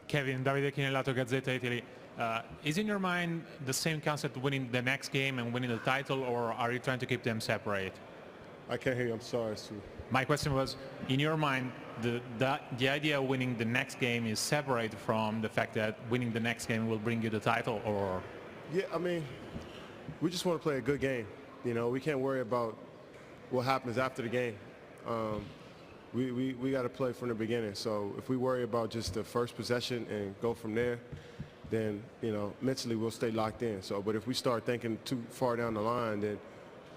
Kevin, Davide Chinellato, Gazzetta Italy. Is in your mind the same concept winning the next game and winning the title, or are you trying to keep them separate? I can't hear you. I'm sorry, Sue. My question was, in your mind, the idea of winning the next game is separate from the fact that winning the next game will bring you the title, or? Yeah, I mean, we just want to play a good game. You know, we can't worry about what happens after the game. We got to play from the beginning. So if we worry about just the first possession and go from there, then, you know, mentally we'll stay locked in. So, but if we start thinking too far down the line, then,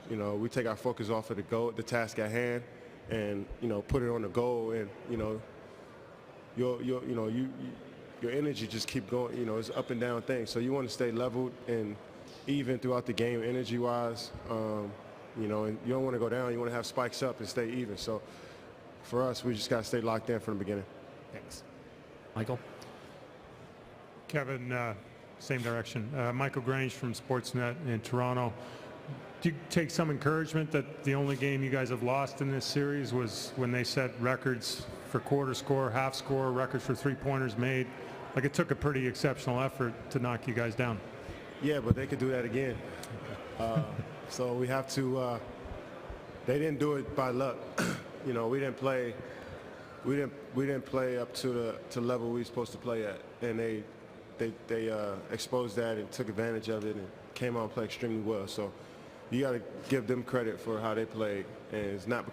you know, we take our focus off of the task at hand, and, you know, put it on the goal, and, you know, your energy just keep going. You know, it's up and down thing. So you want to stay leveled and even throughout the game, energy-wise. You know, and you don't want to go down. You want to have spikes up and stay even. So for us, we just got to stay locked in from the beginning. Thanks. Michael? Kevin, same direction. Michael Grange from Sportsnet in Toronto. Do you take some encouragement that the only game you guys have lost in this series was when they set records for quarter score, half score, records for three-pointers made? Like, it took a pretty exceptional effort to knock you guys down. Yeah, but they could do that again. So we have to. They didn't do it by luck. You know, we didn't play. We didn't play up to the level we were supposed to play at, and they exposed that and took advantage of it and came out and played extremely well. So you got to give them credit for how they played, and it's not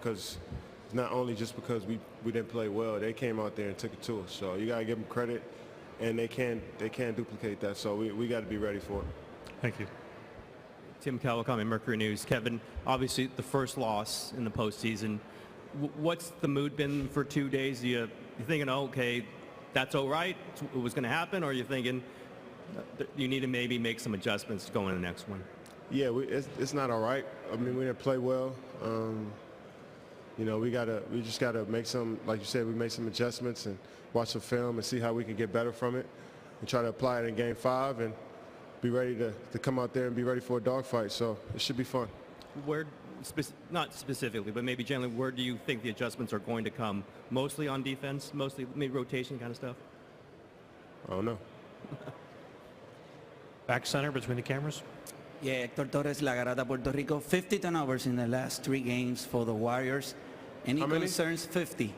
only just because we didn't play well. They came out there and took it to us. So you got to give them credit, and they can't duplicate that. So we got to be ready for it. Thank you. Tim Kawakami, Mercury News. Kevin, obviously the first loss in the postseason. What's the mood been for 2 days? You thinking, oh, okay, that's all right, it was going to happen, or are you thinking you need to maybe make some adjustments to go in the next one? Yeah, it's not all right. I mean, we didn't play well. You know, we just gotta make some, like you said, we made some adjustments and watch some film and see how we can get better from it, and try to apply it in Game 5 and be ready to come out there and be ready for a dogfight. So it should be fun. Where, not specifically, but maybe generally, where do you think the adjustments are going to come? Mostly on defense, mostly maybe rotation kind of stuff? I don't know. Back center between the cameras. Yeah, Héctor Torres, La Garata, Puerto Rico. 50 turnovers in the last 3 games for the Warriors. Any concerns? 50.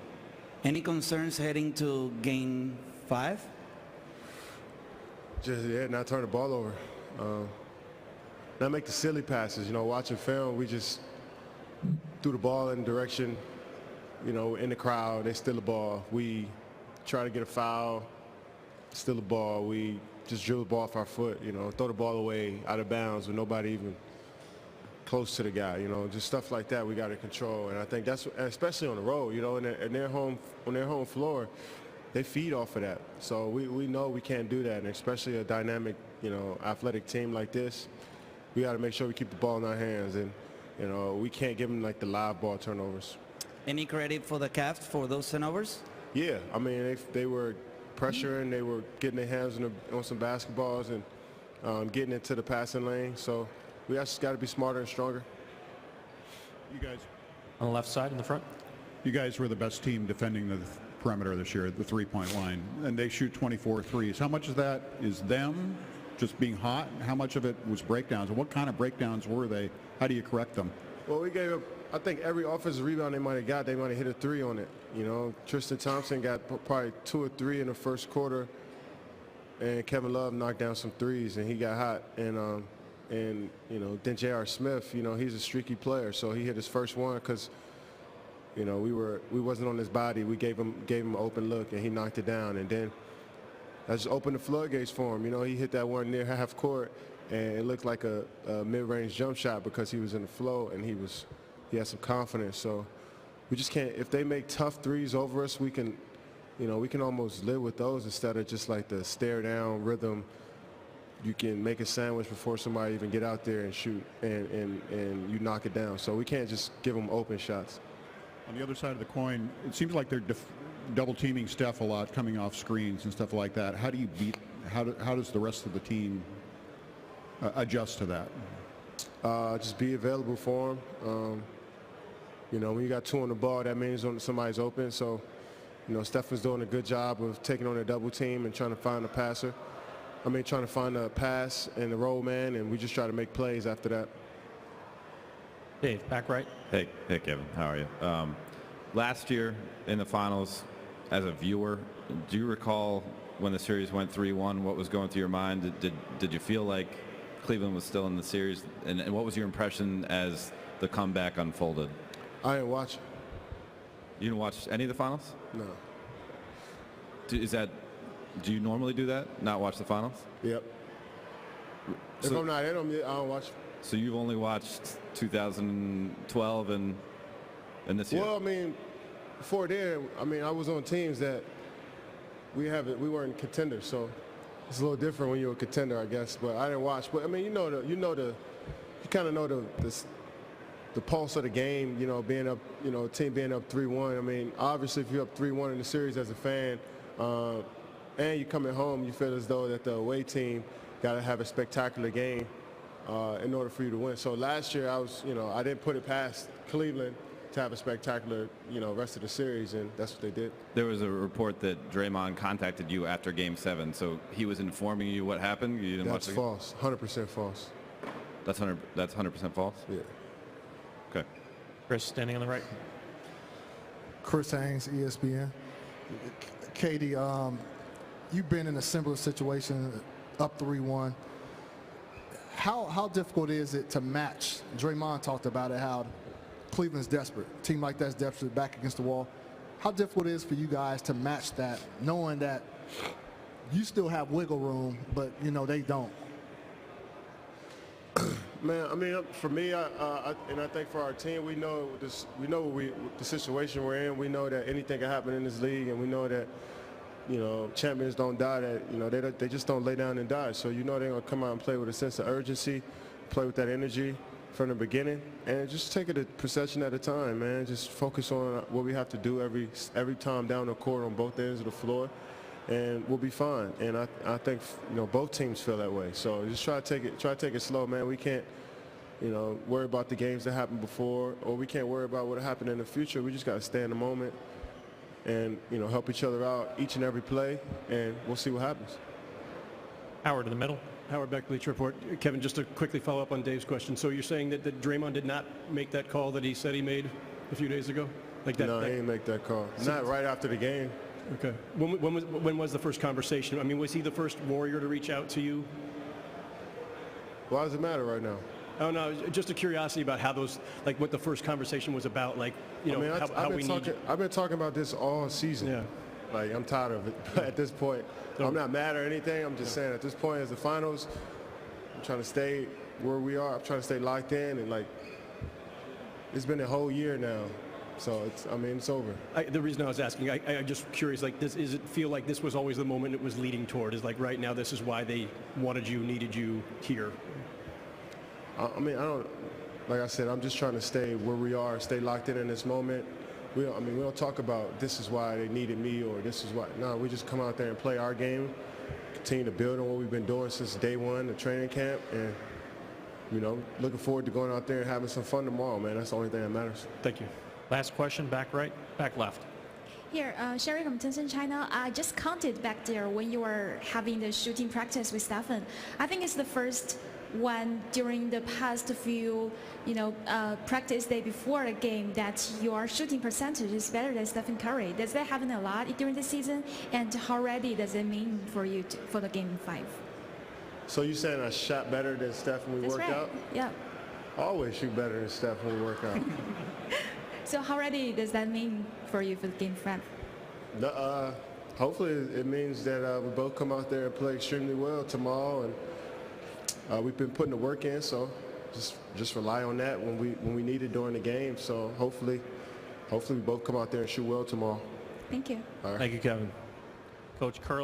Any concerns heading to Game 5? Just, yeah, not turn the ball over. Not make the silly passes. You know, watching film, we just threw the ball in the direction, you know, in the crowd. They steal the ball. We try to get a foul, steal the ball. We just dribble the ball off our foot, you know, throw the ball away out of bounds with nobody even close to the guy, you know, just stuff like that we got to control. And I think that's, especially on the road, you know, on their home floor, they feed off of that. So we know we can't do that, and especially a dynamic, you know, athletic team like this, we got to make sure we keep the ball in our hands, and, you know, we can't give them like the live ball turnovers. Any credit for the Cavs for those turnovers? Yeah, I mean, they were pressuring, they were getting their hands on some basketballs and getting into the passing lane. So we just got to be smarter and stronger. You guys on the left side in the front. You guys were the best team defending the perimeter this year, the three-point line, and they shoot 24 threes. How much of that is them just being hot? How much of it was breakdowns? And what kind of breakdowns were they? How do you correct them? Well, we gave up, I think every offensive rebound they might have got, they might have hit a 3 on it. You know, Tristan Thompson got probably 2 or 3 in the first quarter, and Kevin Love knocked down some threes, and he got hot. And you know, then J.R. Smith, you know, he's a streaky player, so he hit his first one because, you know, we wasn't on his body. We gave him an open look, and he knocked it down. And then that just opened the floodgates for him. You know, he hit that one near half court, and it looked like a mid-range jump shot because he was in the flow and he had some confidence. So we just can't. If they make tough threes over us, we can, you know, we can almost live with those instead of just like the stare down rhythm. You can make a sandwich before somebody even get out there and shoot, and you knock it down. So we can't just give them open shots. On the other side of the coin, it seems like they're double teaming Steph a lot, coming off screens and stuff like that. How do you beat? How does the rest of the team adjust to that? Just be available for them. You know, when you got 2 on the ball, that means somebody's open. So You know, Steph was doing a good job of taking on a double team and trying to find a passer. Trying to find a pass and the roll man, and we just try to make plays after that. Dave, back right. Hey, Kevin. How are you? Last year in the finals, as a viewer, do you recall when the series went 3-1, what was going through your mind? Did you feel like Cleveland was still in the series? And what was your impression as the comeback unfolded? I didn't watch it. You didn't watch any of the finals? No. Do you normally do that? Not watch the finals? Yep. If I'm not in them, I don't watch them. So you've only watched 2012 and this year? Well, before then, I was on teams that we weren't contenders, so it's a little different when you're a contender, I guess. But I didn't watch. But you kind of know the pulse of the game. You know, being up, team being up 3-1. Obviously, if you're up 3-1 in the series as a fan, and you're coming home, you feel as though that the away team got to have a spectacular game in order for you to win. So last year, I didn't put it past Cleveland to have a spectacular, rest of the series, and that's what they did. There was a report that Draymond contacted you after Game 7, so he was informing you what happened. You didn't watch the game? That's false. 100% false. That's 100% false. Yeah. Okay. Chris, standing on the right. Chris Haynes, ESPN. Katie, you've been in a similar situation, up 3-1. How difficult is it to match? Draymond talked about it, how Cleveland's desperate. A team like that's desperate, back against the wall. How difficult it is for you guys to match that, knowing that you still have wiggle room, but, they don't? Man, for me, and I think for our team, we know the situation we're in. We know that anything can happen in this league, and we know that, champions don't die. That they just don't lay down and die. So they're gonna come out and play with a sense of urgency, play with that energy from the beginning, and just take it a possession at a time, man. Just focus on what we have to do every time down the court on both ends of the floor, and we'll be fine. And I think both teams feel that way. So just try to take it slow, man. We can't worry about the games that happened before, or we can't worry about what happened in the future. We just got to stay in the moment and help each other out each and every play, and we'll see what happens. Howard in the middle. Howard Beck, Bleacher Report. Kevin, just to quickly follow up on Dave's question. So you're saying that Draymond did not make that call that he said he made a few days ago? No, he didn't make that call. Not right after the game. Okay. When was the first conversation? Was he the first Warrior to reach out to you? Why does it matter right now? Oh, no, just a curiosity about how those, what the first conversation was about, how we need. I've been talking about this all season. Yeah. I'm tired of it. At this point, I'm not mad or anything. I'm just saying at this point, as the finals, I'm trying to stay where we are. I'm trying to stay locked in, and it's been a whole year now. So it's over. The reason I was asking, I'm just curious, does it feel like this was always the moment it was leading toward? Is right now this is why they wanted you, needed you here? I don't. Like I said, I'm just trying to stay where we are, stay locked in this moment. We don't talk about this is why they needed me or this is why. No, we just come out there and play our game, continue to build on what we've been doing since day one, the training camp, and looking forward to going out there and having some fun tomorrow, man. That's the only thing that matters. Thank you. Last question, back right, back left. Here, Sherry from Tencent China. I just counted back there when you were having the shooting practice with Stephen. I think it's the first one during the past few, practice day before a game that your shooting percentage is better than Stephen Curry. Does that happen a lot during the season? And how ready does it mean for you for the game 5? So you saying I shot better than Steph when we worked out? Yeah. I always shoot better than Steph when we work out. So how ready does that mean for you for the game 5? Hopefully it means that we both come out there and play extremely well tomorrow, and we've been putting the work in, so just rely on that when we need it during the game. So hopefully we both come out there and shoot well tomorrow. Thank you. All right. Thank you, Kevin. Coach Curl.